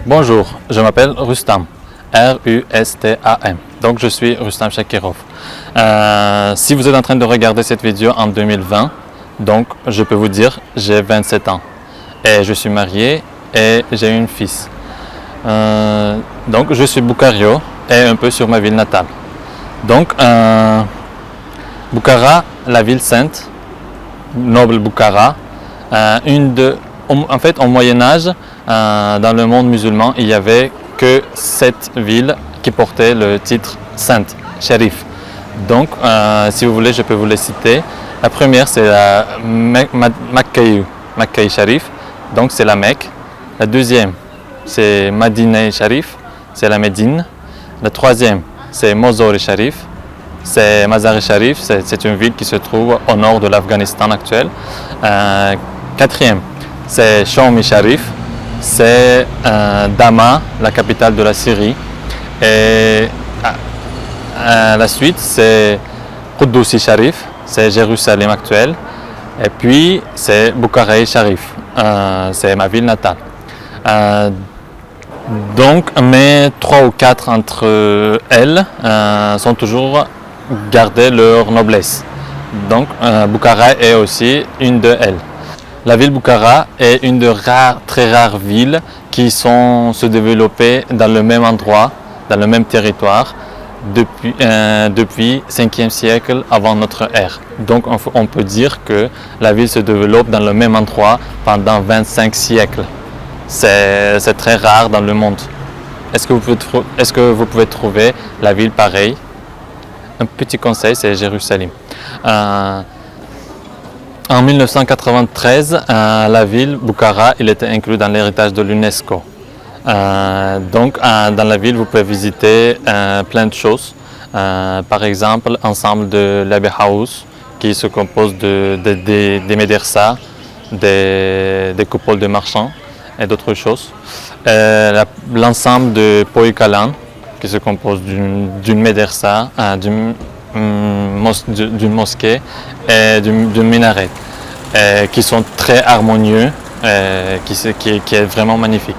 Bonjour, je m'appelle Rustam, R-U-S-T-A-M. Donc je suis Rustam Shakirov. Si vous êtes en train de regarder cette vidéo en 2020, donc je peux vous dire j'ai 27 ans et je suis marié et j'ai une fille. Donc je suis Boukario et un peu sur ma ville natale. Donc Bukhara, la ville sainte, noble Bukhara, en fait, au Moyen-Âge, dans le monde musulman, il n'y avait que 7 villes qui portaient le titre sainte, Sharif. Donc, si vous voulez, je peux vous les citer. La première, c'est la Makkaï Sharif, donc c'est la Mecque. La deuxième, c'est Madineh Sharif, c'est la Médine. La troisième, c'est Mozor Sharif, c'est Mazar Sharif, c'est une ville qui se trouve au nord de l'Afghanistan actuel. Quatrième, c'est Shoumi Sharif, c'est Dama, la capitale de la Syrie. Et la suite, c'est Quddousi Sharif, c'est Jérusalem actuelle. Et puis, c'est Boukhara Sharif, c'est ma ville natale. Donc, mais 3 ou 4 entre elles sont toujours gardées leur noblesse. Donc, Bukhara est aussi une de elles. La ville Bukhara est une de très rares villes qui sont se développées dans le même endroit, dans le même territoire, depuis 5e siècle avant notre ère. Donc on peut dire que la ville se développe dans le même endroit pendant 25 siècles. C'est très rare dans le monde. Est-ce que vous pouvez trouver la ville pareille? Un petit conseil, c'est Jérusalem. En 1993, la ville Bukhara était inclue dans l'héritage de l'UNESCO. Donc, dans la ville, vous pouvez visiter plein de choses. Par exemple, l'ensemble de l'Abbey House, qui se compose des médersas, des coupoles de marchands et d'autres choses. L'ensemble de Poïkalan, qui se compose d'une médersa, d'une mosquée et d'une minaret, qui sont très harmonieux, qui est vraiment magnifique.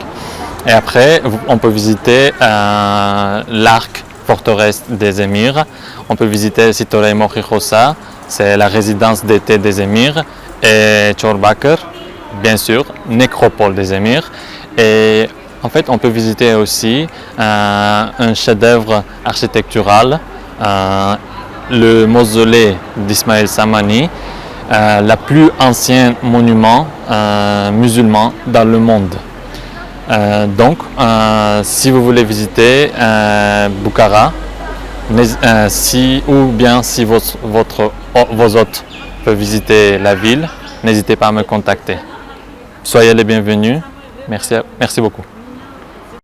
Et après, on peut visiter l'arc forteresse des émirs, on peut visiter Sitorei Mochichosa, c'est la résidence d'été des émirs, et Chorbakr, bien sûr, nécropole des émirs. Et en fait, on peut visiter aussi un chef-d'œuvre architectural, le mausolée d'Ismaël Samani, le plus ancien monument musulman dans le monde. Donc, si vous voulez visiter Bukhara, si vos hôtes peuvent visiter la ville, n'hésitez pas à me contacter. Soyez les bienvenus. Merci beaucoup.